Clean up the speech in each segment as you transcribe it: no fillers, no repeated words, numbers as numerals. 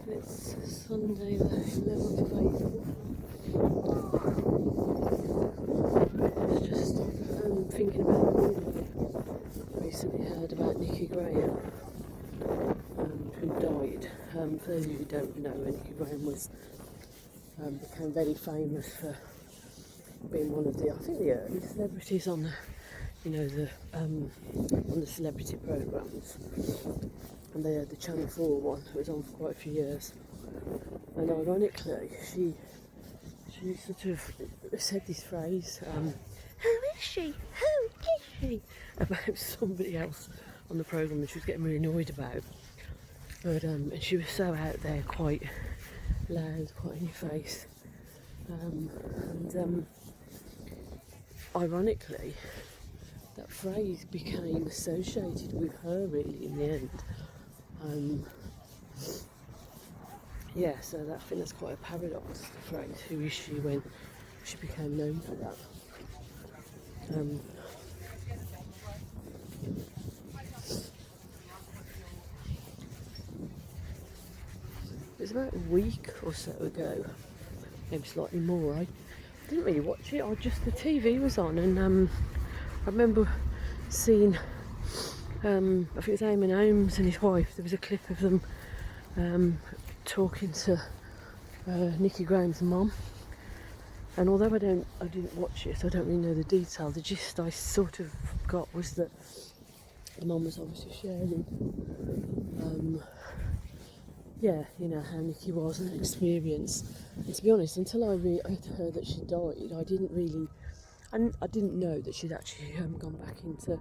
It's Sunday the 11th of April. I was just thinking about the news. I recently heard about Nicky Grahame, who died. For those of you who don't know, Nicky Grahame was became very famous for being one of the, I think, the early celebrities on the celebrity programmes. And they had the Channel 4 one, it was on for quite a few years. And ironically, she sort of said this phrase, who is she? Who is she? About somebody else on the programme that she was getting really annoyed about. But and she was so out there, quite loud, quite in your face. Ironically, that phrase became associated with her really in the end. So I think that's quite a paradox, the phrase, who is she, when she became known for that. It was about a week or so ago, maybe slightly more. I didn't really watch it, the TV was on, and I remember seeing, I think it was Eamon Holmes and his wife. There was a clip of them talking to Nicky Grahame's mum, and although I didn't watch it, so I don't really know the detail. The gist I sort of got was that the mum was obviously sharing, how Nicky was and her experience. And to be honest, until I heard that she died, I didn't know that she'd actually gone back into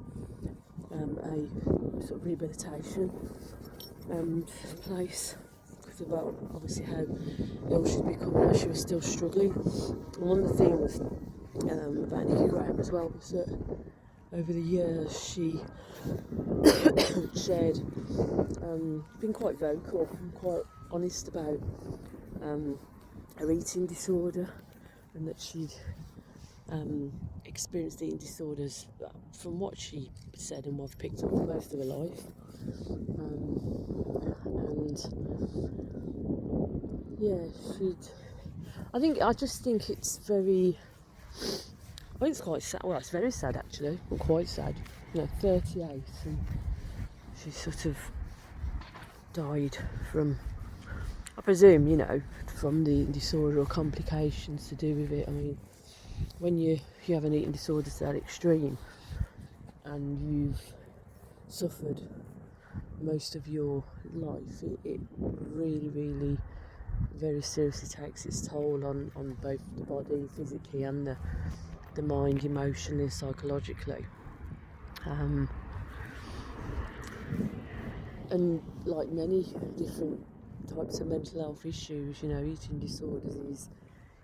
a sort of rehabilitation place, because about obviously how ill she'd become and how she was still struggling. And one of the things about Nicky Grahame as well was that over the years she shared, been quite vocal and quite honest about her eating disorder, and that she'd experienced eating disorders from what she said and what I've picked up most of her life. I just think it's very, I think it's quite sad. Well, it's very sad actually, but quite sad. 38, and she sort of died from, I presume, from the eating disorder or complications to do with it. I mean, when you have an eating disorder to that extreme and you've suffered most of your life, it really, really very seriously takes its toll on both the body physically and the mind emotionally and psychologically. And like many different types of mental health issues, eating disorders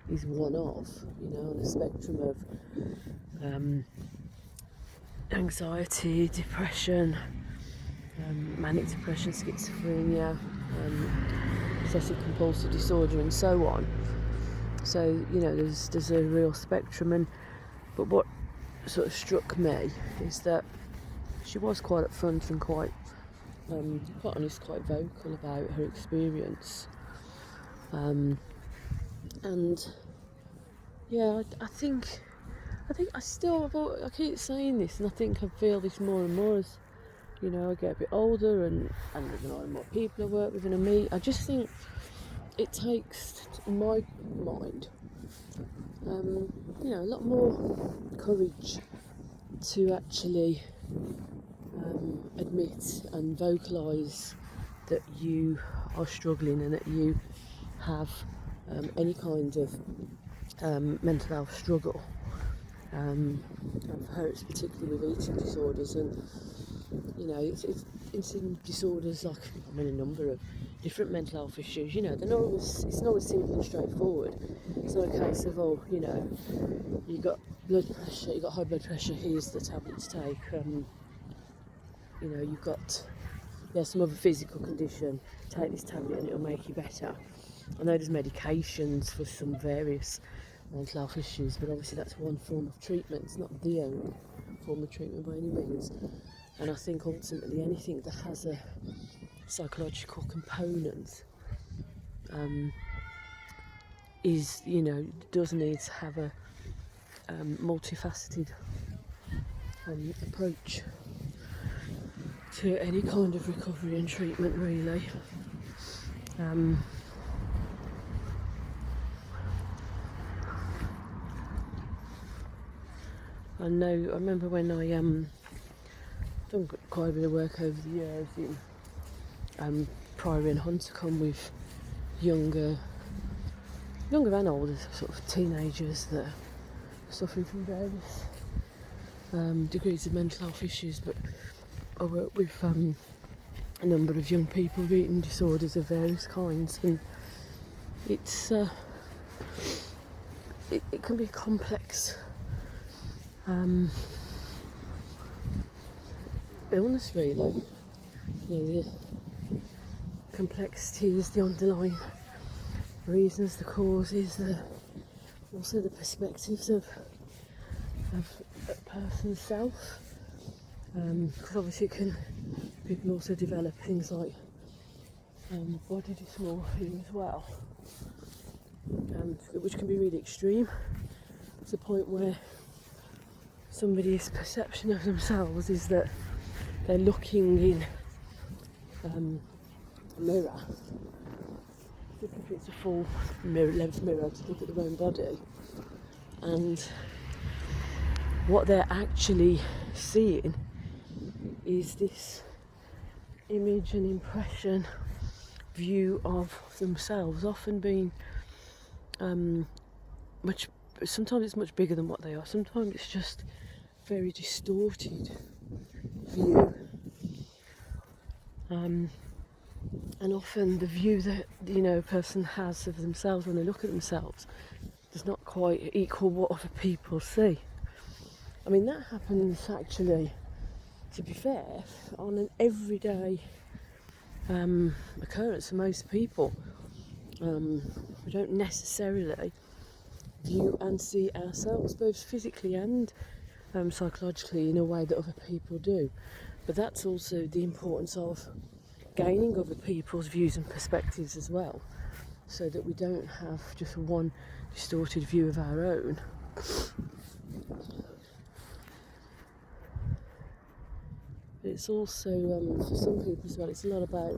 is one of, on a spectrum of anxiety, depression, manic depression, schizophrenia, obsessive compulsive disorder, and so on. So there's a real spectrum, but what sort of struck me is that she was quite upfront and quite honest, quite vocal about her experience. I keep saying this, and I think I feel this more and more as I get a bit older, and there's more and more people I work with and I meet. I just think it takes, in my mind, a lot more courage to actually admit and vocalise that you are struggling and that you have any kind of mental health struggle. And for her, it's particularly with eating disorders, and it's in disorders like a number of different mental health issues. It's not always simple and straightforward. It's not a case of you got blood pressure, you got high blood pressure, here's the tablet to take. You've got some other physical condition, take this tablet and it'll make you better. I know there's medications for some various mental health issues, but obviously that's one form of treatment. It's not the only form of treatment by any means. And I think ultimately anything that has a psychological component is, you know, does need to have a multifaceted approach to any kind of recovery and treatment, really. I remember when I done quite a bit of work over the years in Priory and Huntercombe with younger and older sort of teenagers that are suffering from various degrees of mental health issues, but I work with a number of young people with eating disorders of various kinds, and it's it can be a complex illness, really. You know, the complexities, the underlying reasons, the causes, also the perspectives of a person's self. Because obviously people also develop things like body dysmorphia as well, which can be really extreme, to the point where somebody's perception of themselves is that they're looking in a mirror, if it's a full length mirror, to look at their own body, and what they're actually seeing is this image and impression view of themselves, often being sometimes it's much bigger than what they are, sometimes it's just very distorted view, and often the view that, you know, a person has of themselves when they look at themselves does not quite equal what other people see. I mean, that happens actually, to be fair, on an everyday occurrence for most people. We don't necessarily view and see ourselves both physically and psychologically in a way that other people do. But that's also the importance of gaining other people's views and perspectives as well, so that we don't have just one distorted view of our own. It's also, for some people as well, it's a lot about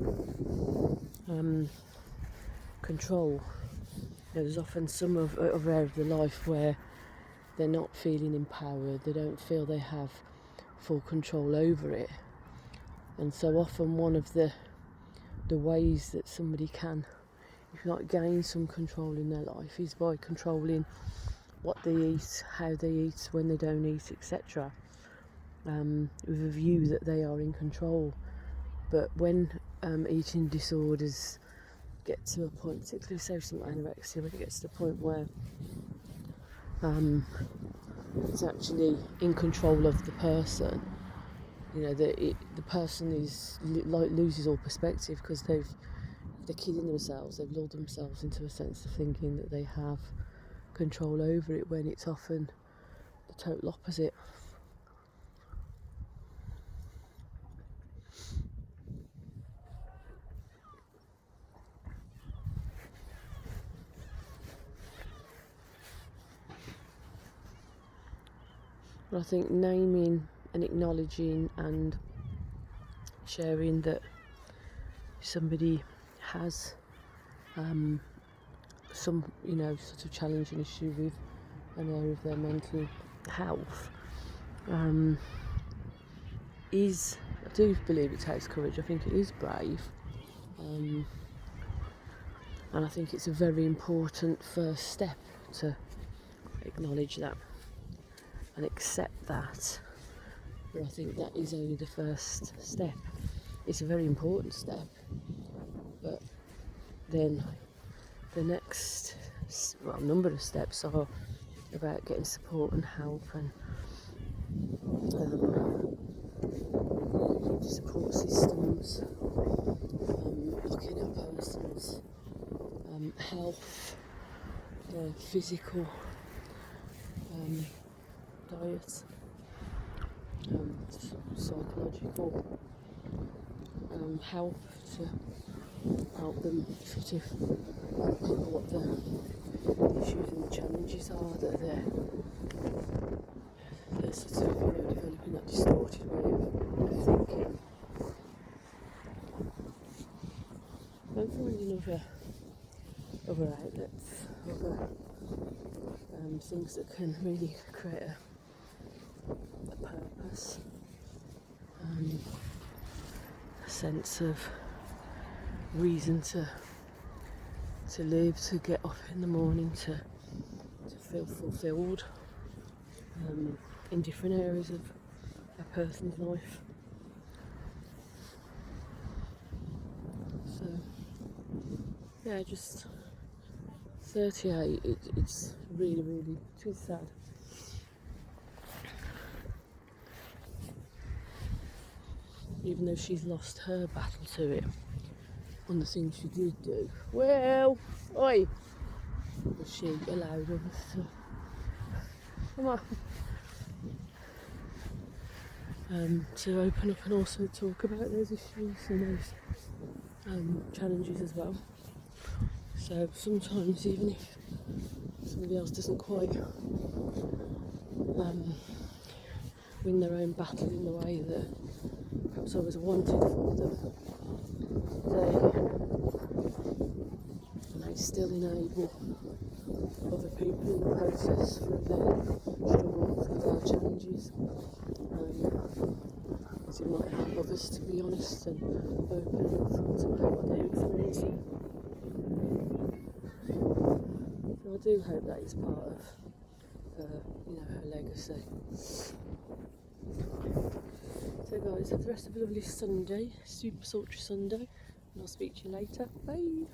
control. You know, there's often some of area of their life where they're not feeling empowered, they don't feel they have full control over it. And so often one of the ways that somebody can, if you like, gain some control in their life is by controlling what they eat, how they eat, when they don't eat, etc. With a view that they are in control. But when eating disorders get to a point, particularly social anorexia, when it gets to the point where it's actually in control of the person, you know, the person is loses all perspective, because they're kidding themselves, they've lulled themselves into a sense of thinking that they have control over it, when it's often the total opposite. But I think naming and acknowledging and sharing that somebody has some, you know, sort of challenging issue with an area of their mental health is, I do believe it takes courage. I think it is brave, and I think it's a very important first step to acknowledge that and accept that. But I think that is only the first step. It's a very important step, but then the next number of steps are about getting support and help, and support systems, looking at a person's health, their physical diet, psychological help to help them sort of look at what the issues and the challenges are that they're sort of, developing that distorted way of thinking. I'm finding other outlets, other things that can really create a purpose, a sense of reason to live, to get up in the morning, to feel fulfilled in different areas of a person's life. So yeah, just 38, it's really too sad. Even though she's lost her battle to it on the things she did do. Well, oi! She allowed others to come on. To open up and also talk about those issues and those challenges as well. So sometimes, even if somebody else doesn't quite win their own battle in the way that perhaps I was wanted for them, they may still enable other people in the process through their struggles, through their challenges. It might help others to be honest and open and upfront about what they're experiencing. And I do hope that is part of her legacy. So guys, have the rest of a lovely Sunday, super sultry Sunday, and I'll speak to you later. Bye!